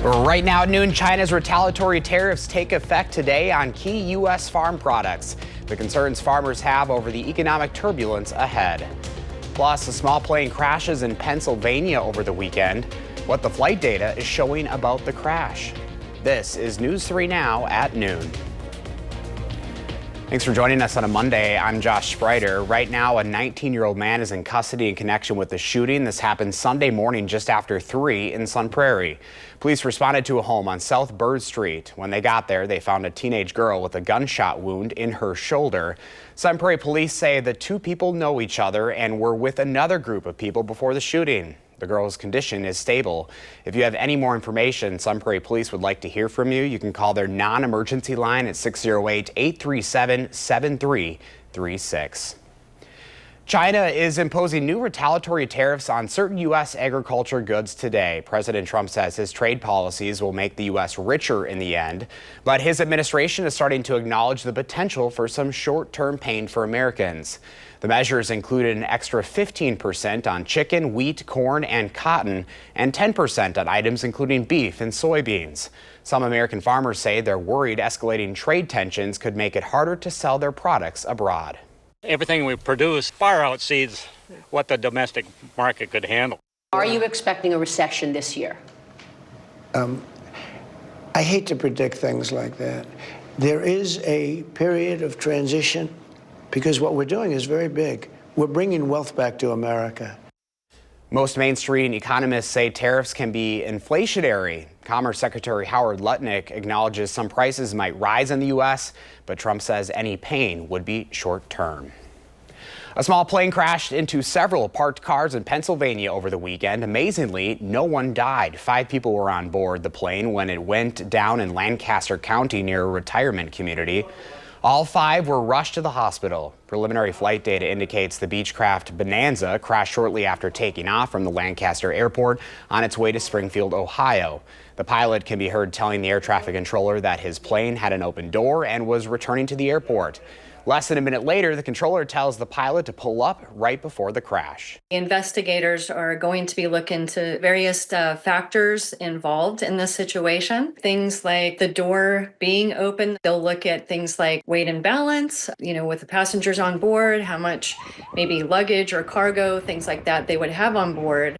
Right now at noon, China's retaliatory tariffs take effect today on key U.S. farm products. The concerns farmers have over the economic turbulence ahead. Plus, a small plane crashes in Pennsylvania over the weekend. What the flight data is showing about the crash. This is News 3 Now at noon. Thanks for joining us on a Monday. I'm Josh Spreiter. Right now, a 19-year-old man is in custody in connection with the shooting. This happened Sunday morning just after 3 in Sun Prairie. Police responded to a home on South Bird Street. When they got there, they found a teenage girl with a gunshot wound in her shoulder. Sun Prairie police say the two people know each other and were with another group of people before the shooting. The girl's condition is stable. If you have any more information, Sun Prairie Police would like to hear from you. You can call their non-emergency line at 608-837-7336. China is imposing new retaliatory tariffs on certain U.S. agriculture goods today. President Trump says his trade policies will make the U.S. richer in the end, but his administration is starting to acknowledge the potential for some short-term pain for Americans. The measures included an extra 15% on chicken, wheat, corn, and cotton, and 10% on items including beef and soybeans. Some American farmers say they're worried escalating trade tensions could make it harder to sell their products abroad. Everything we produce far exceeds what the domestic market could handle. Are you expecting a recession this year? I hate to predict things like that. There is a period of transition because what we're doing is very big. We're bringing wealth back to America. Most mainstream economists say tariffs can be inflationary. Commerce Secretary Howard Lutnick acknowledges some prices might rise in the U.S., but Trump says any pain would be short-term. A small plane crashed into several parked cars in Pennsylvania over the weekend. Amazingly, no one died. 5 people were on board the plane when it went down in Lancaster County near a retirement community. All 5 were rushed to the hospital. Preliminary flight data indicates the Beechcraft Bonanza crashed shortly after taking off from the Lancaster airport on its way to Springfield, Ohio. The pilot can be heard telling the air traffic controller that his plane had an open door and was returning to the airport. Less than a minute later, the controller tells the pilot to pull up right before the crash. Investigators are going to be looking to various factors involved in this situation. Things like the door being open. They'll look at things like weight and balance, with the passengers on board, how much maybe luggage or cargo, things like that they would have on board.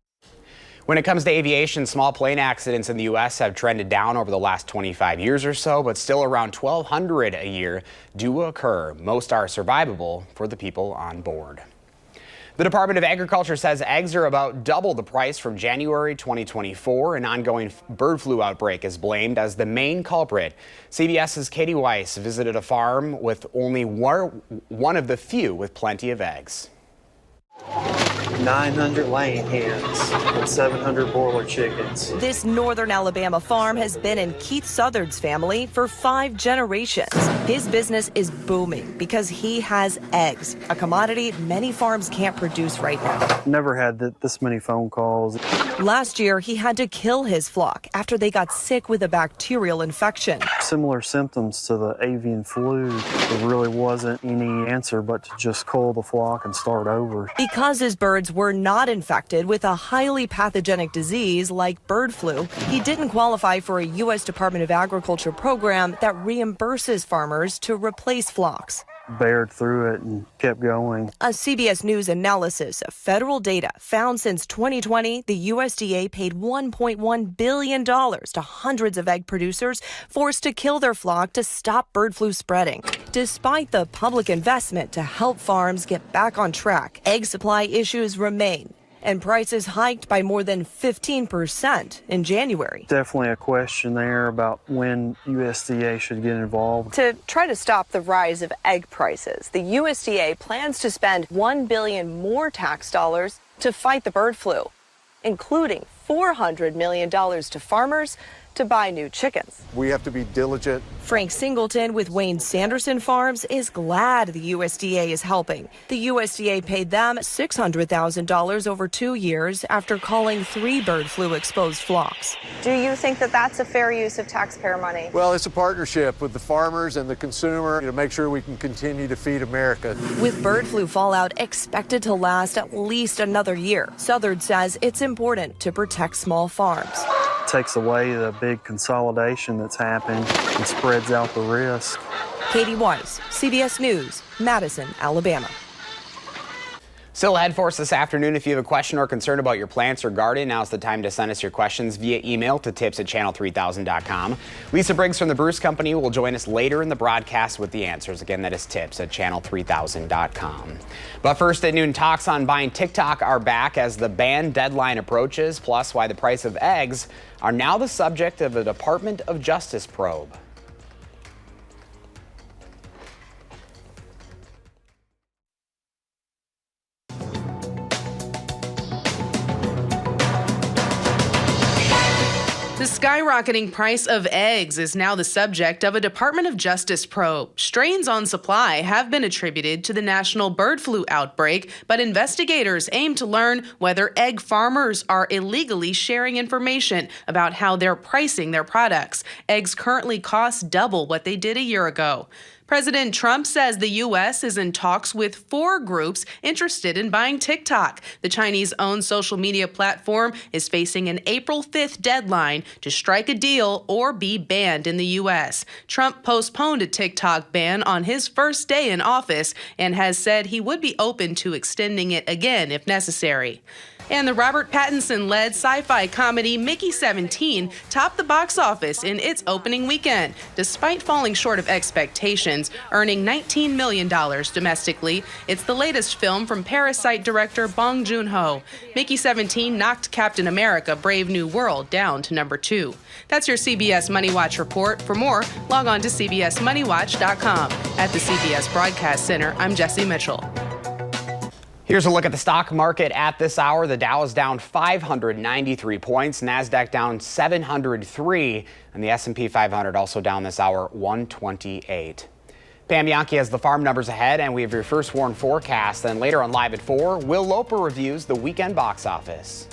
When it comes to aviation, small plane accidents in the U.S. have trended down over the last 25 years or so, but still around 1,200 a year do occur. Most are survivable for the people on board. The Department of Agriculture says eggs are about double the price from January 2024. An ongoing bird flu outbreak is blamed as the main culprit. CBS's Katie Weiss visited a farm with only one of the few with plenty of eggs. 900 laying hens and 700 broiler chickens. This northern Alabama farm has been in Keith Southard's family for 5 generations. His business is booming because he has eggs, a commodity many farms can't produce right now. Never had this many phone calls. Last year, he had to kill his flock after they got sick with a bacterial infection. Similar symptoms to the avian flu. There really wasn't any answer but to just cull the flock and start over. Because his birds were not infected with a highly pathogenic disease like bird flu, he didn't qualify for a U.S. Department of Agriculture program that reimburses farmers to replace flocks. Bared through it and kept going. A CBS News analysis of federal data found since 2020, the USDA paid $1.1 billion to hundreds of egg producers forced to kill their flock to stop bird flu spreading. Despite the public investment to help farms get back on track, egg supply issues remain, and prices hiked by more than 15% in January. Definitely a question there about when USDA should get involved. To try to stop the rise of egg prices, the USDA plans to spend $1 billion more tax dollars to fight the bird flu, including $400 million to farmers to buy new chickens. We have to be diligent. Frank Singleton with Wayne Sanderson Farms is glad the USDA is helping. The USDA paid them $600,000 over 2 years after calling 3 bird flu exposed flocks. Do you think that that's a fair use of taxpayer money? Well, it's a partnership with the farmers and the consumer to make sure we can continue to feed America. With bird flu fallout expected to last at least another year, Southard says it's important to protect small farms. takes away the big consolidation that's happened and spreads out the risk. Katie Weiss, CBS News, Madison, Alabama. Still ahead for us this afternoon. If you have a question or concern about your plants or garden, now's the time to send us your questions via email to tips@channel3000.com. Lisa Briggs from the Bruce Company will join us later in the broadcast with the answers. Again, that is tips@channel3000.com. But first at noon, talks on buying TikTok are back as the ban deadline approaches, plus why the price of eggs are now the subject of a Department of Justice probe. The skyrocketing price of eggs is now the subject of a Department of Justice probe. Strains on supply have been attributed to the national bird flu outbreak, but investigators aim to learn whether egg farmers are illegally sharing information about how they're pricing their products. Eggs currently cost double what they did a year ago. President Trump says the U.S. is in talks with 4 groups interested in buying TikTok. The Chinese-owned social media platform is facing an April 5th deadline to strike a deal or be banned in the U.S. Trump postponed a TikTok ban on his first day in office and has said he would be open to extending it again if necessary. And the Robert Pattinson-led sci-fi comedy Mickey 17 topped the box office in its opening weekend, despite falling short of expectations, earning $19 million domestically. It's the latest film from Parasite director Bong Joon-ho. Mickey 17 knocked Captain America: Brave New World down to number 2. That's your CBS Money Watch report. For more, log on to cbsmoneywatch.com. At the CBS Broadcast Center, I'm Jesse Mitchell. Here's a look at the stock market at this hour. The Dow is down 593 points, NASDAQ down 703, and the S&P 500 also down this hour 128. Pam Bianchi has the farm numbers ahead, and we have your first warn forecast. Then later on Live at 4, Will Loper reviews the weekend box office.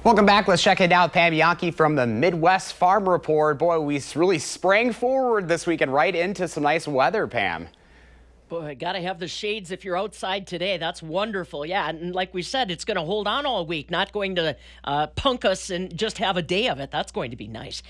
Welcome back. Let's check it out with Pam Bianchi from the Midwest Farm Report. Boy, we really sprang forward this weekend right into some nice weather, Pam. Boy, gotta have the shades if you're outside today. That's wonderful. Yeah, and like we said, it's going to hold on all week, not going to punk us and just have a day of it. That's going to be nice.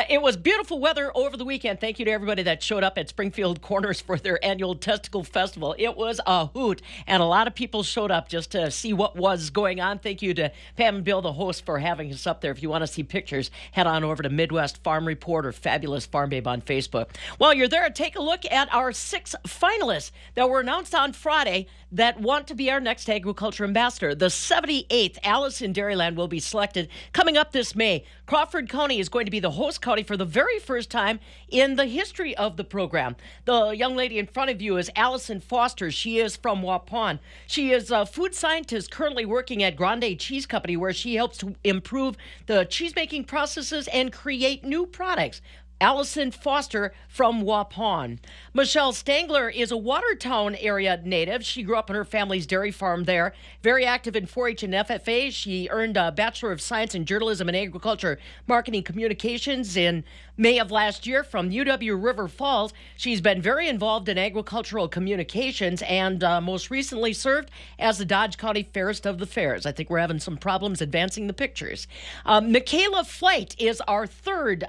It was beautiful weather over the weekend. Thank you to everybody that showed up at Springfield Corners for their annual Testicle Festival. It was a hoot, and a lot of people showed up just to see what was going on. Thank you to Pam and Bill, the hosts, for having us up there. If you want to see pictures, head on over to Midwest Farm Report or Fabulous Farm Babe on Facebook. While you're there, take a look at our 6 finalists that were announced on Friday that want to be our next agriculture ambassador. The 78th Alice in Dairyland will be selected coming up this May. Crawford County is going to be the host county for the very first time in the history of the program. The young lady in front of you is Allison Foster. She is from Waupun. She is a food scientist currently working at Grande Cheese Company, where she helps to improve the cheese-making processes and create new products. Allison Foster from Waupun. Michelle Stangler is a Watertown area native. She grew up on her family's dairy farm there. Very active in 4-H and FFA. She earned a Bachelor of Science in Journalism and Agriculture Marketing Communications in May of last year from UW River Falls. She's been very involved in agricultural communications and most recently served as the Dodge County Fairest of the Fairs. I think we're having some problems advancing the pictures. Michaela Flight is our third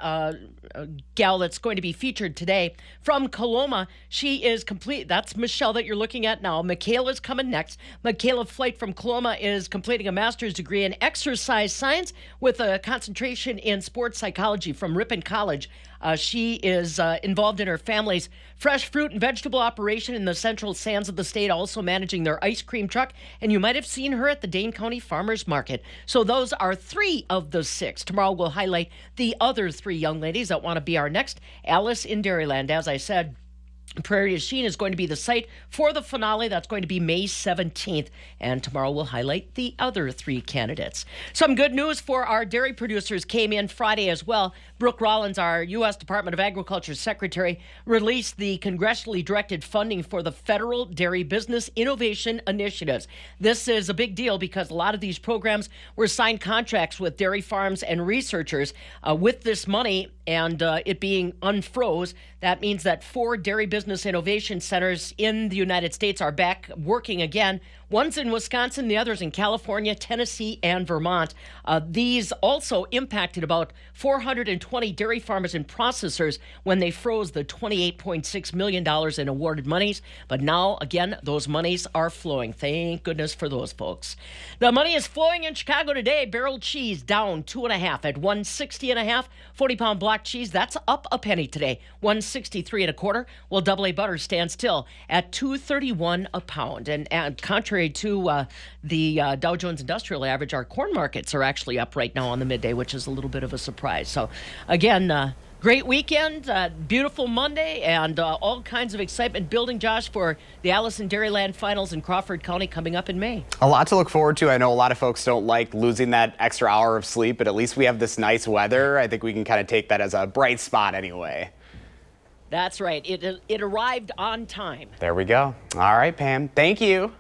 gal that's going to be featured today from Coloma. She is complete. That's Michelle that you're looking at now. Michaela's coming next. Michaela Flight from Coloma is completing a master's degree in exercise science with a concentration in sports psychology from Ripon College. She is involved in her family's fresh fruit and vegetable operation in the central sands of the state, also managing their ice cream truck. And you might have seen her at the Dane County Farmers Market. So those are 3 of the 6. Tomorrow we'll highlight the other 3 young ladies that want to be our next Alice in Dairyland. As I said, Prairie du Chien is going to be the site for the finale. That's going to be May 17th. And tomorrow we'll highlight the other 3 candidates. Some good news for our dairy producers came in Friday as well. Brooke Rollins, our U.S. Department of Agriculture Secretary, released the congressionally directed funding for the Federal Dairy Business Innovation Initiatives. This is a big deal because a lot of these programs were signed contracts with dairy farms and researchers. With this money and it being unfroze, that means that 4 dairy business innovation centers in the United States are back working again. One's in Wisconsin, the other's in California, Tennessee, and Vermont. These also impacted about 420 dairy farmers and processors when they froze the $28.6 million in awarded monies. But now, again, those monies are flowing. Thank goodness for those folks. The money is flowing in Chicago today. Barrel cheese down 2.5 at $1.60.5. 40-pound block cheese, that's up a penny today, $1.6325. Well, double A butter stands still at $2.31 a pound. And contrary to the Dow Jones Industrial Average, our corn markets are actually up right now on the midday, which is a little bit of a surprise. So, again, great weekend, beautiful Monday, and all kinds of excitement building, Josh, for the Allison Dairyland Finals in Crawford County coming up in May. A lot to look forward to. I know a lot of folks don't like losing that extra hour of sleep, but at least we have this nice weather. I think we can kind of take that as a bright spot anyway. That's right. It arrived on time. There we go. All right, Pam. Thank you.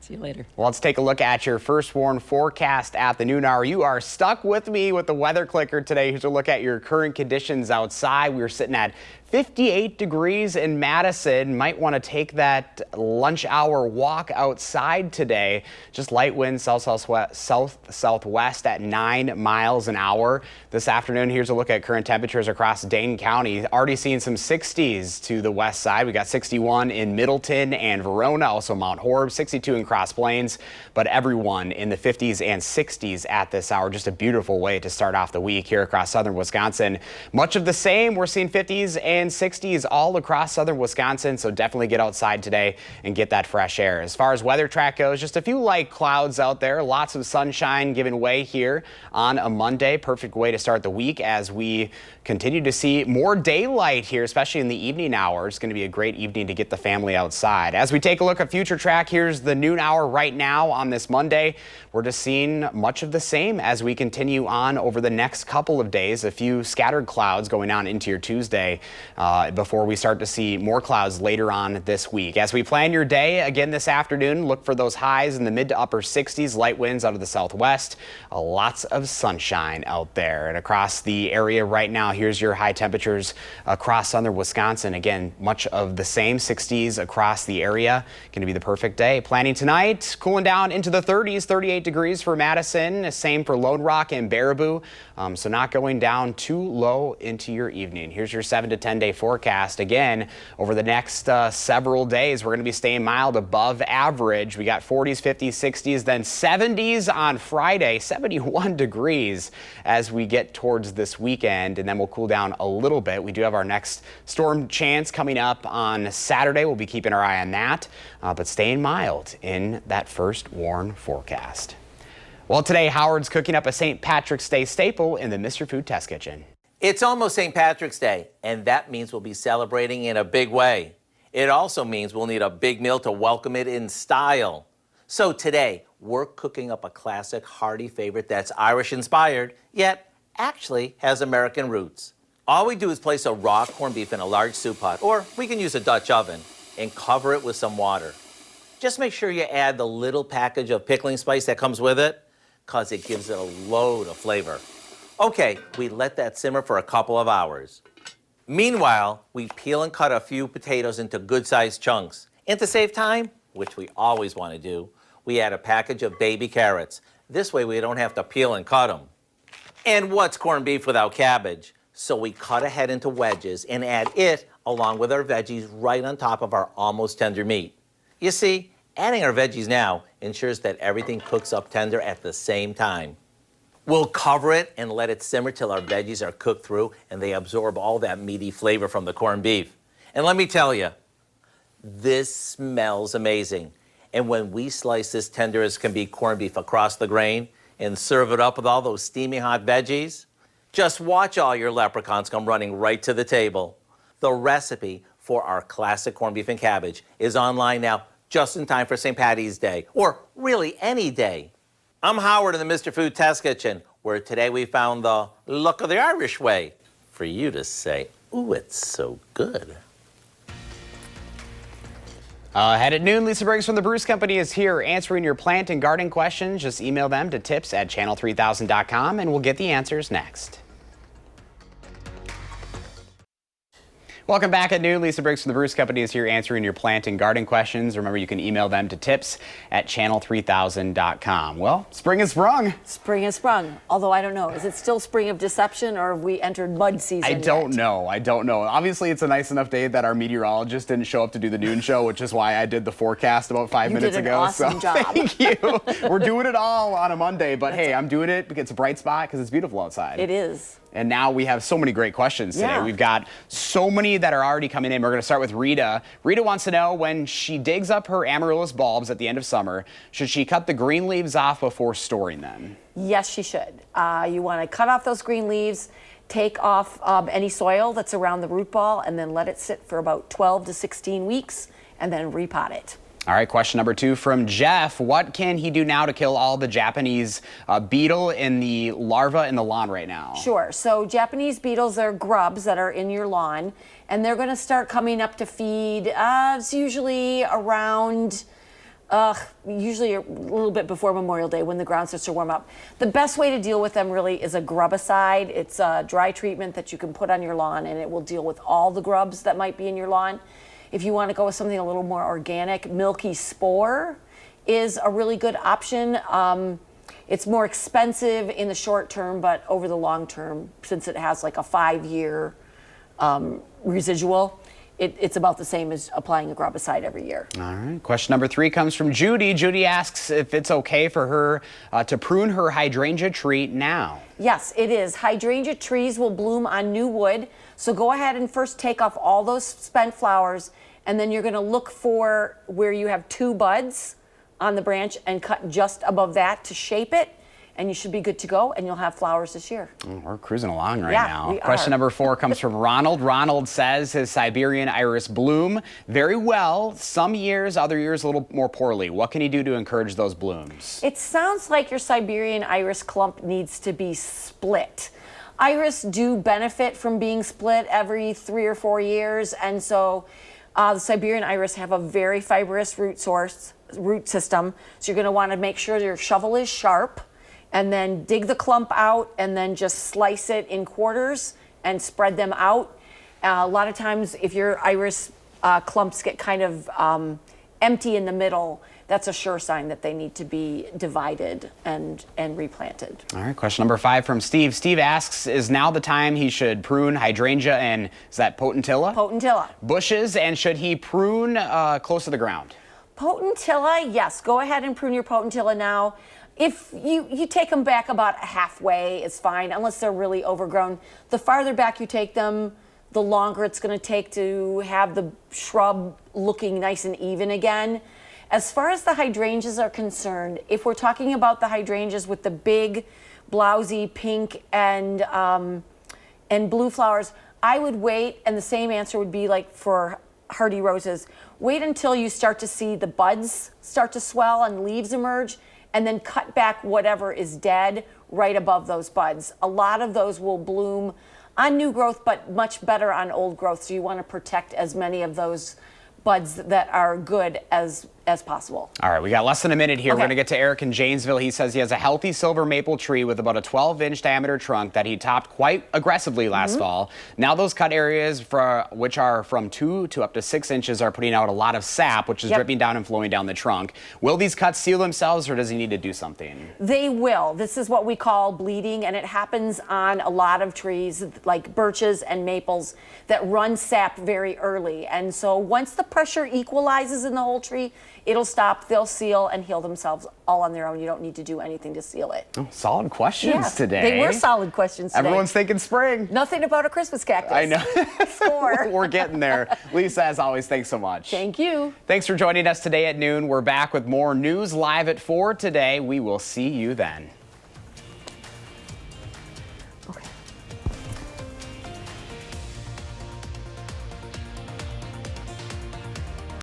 See you later. Well, let's take a look at your first warn forecast at the noon hour. You are stuck with me with the weather clicker today. Here's a look at your current conditions outside. We're sitting at 58 degrees in Madison. Might want to take that lunch hour walk outside today. Just light winds southwest at 9 miles an hour. This afternoon, here's a look at current temperatures across Dane County. Already seeing some 60s to the west side. We got 61 in Middleton and Verona, also Mount Horeb, 62 in Cross Plains, but everyone in the 50s and 60s at this hour. Just a beautiful way to start off the week here across southern Wisconsin. Much of the same. We're seeing 50s and 60s all across southern Wisconsin, so definitely get outside today and get that fresh air. As far as weather track goes, just a few light clouds out there, lots of sunshine giving way here on a Monday. Perfect way to start the week as we continue to see more daylight here, especially in the evening hours. It's going to be a great evening to get the family outside. As we take a look at future track, here's the noon hour right now on this Monday. We're just seeing much of the same as we continue on over the next couple of days. A few scattered clouds going on into your Tuesday before we start to see more clouds later on this week. As we plan your day again this afternoon, look for those highs in the mid to upper 60s, light winds out of the southwest, lots of sunshine out there. And across the area right now, here's your high temperatures across southern Wisconsin. Again, much of the same, 60s across the area. Going to be the perfect day. Planning tonight, cooling down into the 30s, 38 degrees for Madison, same for Lone Rock and Baraboo. So not going down too low into your evening. Here's your 7 to 10 day forecast. Again, over the next several days, we're going to be staying mild above average. We got 40s, 50s, 60s, then 70s on Friday, 71 degrees as we get towards this weekend, and then we'll cool down a little bit. We do have our next storm chance coming up on Saturday. We'll be keeping our eye on that, but staying mild in that first warn forecast. Well, today, Howard's cooking up a St. Patrick's Day staple in the Mr. Food Test Kitchen. It's almost St. Patrick's Day, and that means we'll be celebrating in a big way. It also means we'll need a big meal to welcome it in style. So today, we're cooking up a classic hearty favorite that's Irish-inspired, yet actually has American roots. All we do is place a raw corned beef in a large soup pot, or we can use a Dutch oven, and cover it with some water. Just make sure you add the little package of pickling spice that comes with it, because it gives it a load of flavor. Okay, we let that simmer for a couple of hours. Meanwhile, we peel and cut a few potatoes into good-sized chunks. And to save time, which we always want to do, we add a package of baby carrots. This way we don't have to peel and cut them. And what's corned beef without cabbage? So we cut ahead into wedges and add it along with our veggies right on top of our almost tender meat. You see, adding our veggies now ensures that everything cooks up tender at the same time. We'll cover it and let it simmer till our veggies are cooked through and they absorb all that meaty flavor from the corned beef. And let me tell you, this smells amazing. And when we slice this tender as can be corned beef across the grain and serve it up with all those steaming hot veggies, just watch all your leprechauns come running right to the table. The recipe for our classic corned beef and cabbage is online now, just in time for St. Patty's Day, or really any day. I'm Howard in the Mr. Food Test Kitchen, where today we found the look of the Irish way for you to say, ooh, it's so good. Ahead at noon, Lisa Briggs from the Bruce Company is here answering your plant and garden questions. Just email them to tips@channel3000.com and we'll get the answers next. Welcome back at noon. Lisa Briggs from the Bruce Company is here answering your plant and garden questions. Remember, you can email them to tips@channel3000.com. Well, spring has sprung. Spring has sprung. Although I don't know, is it still spring of deception or have we entered mud season I don't know. Obviously, it's a nice enough day that our meteorologist didn't show up to do the noon show, which is why I did the forecast about 5 minutes ago. You did an awesome job. Thank you. We're doing it all on a Monday, but hey, I'm doing it because it's a bright spot because it's beautiful outside. It is. And now we have so many great questions today. Yeah. We've got so many that are already coming in. We're going to start with Rita. Rita wants to know, when she digs up her amaryllis bulbs at the end of summer, should she cut the green leaves off before storing them? Yes, she should. You want to cut off those green leaves, take off any soil that's around the root ball, and then let it sit for about 12 to 16 weeks, and then repot it. All right, question number 2 from Jeff. What can he do now to kill all the Japanese beetle in the larva in the lawn right now? Sure. So Japanese beetles are grubs that are in your lawn, and they're going to start coming up to feed. It's usually around, usually a little bit before Memorial Day when the ground starts to warm up. The best way to deal with them really is a grubicide. It's a dry treatment that you can put on your lawn, and it will deal with all the grubs that might be in your lawn. If you want to go with something a little more organic, Milky Spore is a really good option. It's more expensive in the short term, but over the long term, since it has like a 5-year residual, it's about the same as applying a grubicide every year. All right. Question number 3 comes from Judy. Judy asks if it's okay for her to prune her hydrangea tree now. Yes, it is. Hydrangea trees will bloom on new wood. So go ahead and first take off all those spent flowers, and then you're going to look for where you have 2 buds on the branch and cut just above that to shape it, and you should be good to go, and you'll have flowers this year. We're cruising along right Yeah, now. we Question are. number 4 comes from Ronald. Ronald says his Siberian iris bloom very well some years, other years a little more poorly. What can he do to encourage those blooms? It sounds like your Siberian iris clump needs to be split. Iris do benefit from being split every 3 or 4 years, and so the Siberian iris have a very fibrous root system. So you're going to want to make sure your shovel is sharp, and then dig the clump out, and then just slice it in quarters and spread them out. A lot of times, if your iris clumps get kind of empty in the middle, that's a sure sign that they need to be divided and replanted. All right, question number 5 from Steve. Steve asks, is now the time he should prune hydrangea and, is that potentilla? Potentilla. Bushes, and should he prune close to the ground? Potentilla, yes, go ahead and prune your potentilla now. If you take them back about halfway, it's fine, unless they're really overgrown. The farther back you take them, the longer it's going to take to have the shrub looking nice and even again. As far as the hydrangeas are concerned, if we're talking about the hydrangeas with the big, blousy pink and blue flowers, I would wait, and the same answer would be like for hardy roses. Wait until you start to see the buds start to swell and leaves emerge, and then cut back whatever is dead right above those buds. A lot of those will bloom on new growth, but much better on old growth, so you want to protect as many of those buds that are good as possible. All right, we got less than a minute here. Okay. We're going to get to Eric in Janesville. He says he has a healthy silver maple tree with about a 12-inch diameter trunk that he topped quite aggressively last fall. Now those cut areas, which are from 2 to up to 6 inches, are putting out a lot of sap, which is dripping down and flowing down the trunk. Will these cuts seal themselves, or does he need to do something? They will. This is what we call bleeding, and it happens on a lot of trees like birches and maples that run sap very early. And so once the pressure equalizes in the whole tree, it'll stop, they'll seal and heal themselves all on their own. You don't need to do anything to seal it. Oh, solid questions today. They were solid questions today. Everyone's thinking spring. Nothing about a Christmas cactus. I know. Score. We're getting there. Lisa, as always, thanks so much. Thank you. Thanks for joining us today at noon. We're back with more news live at 4 today. We will see you then.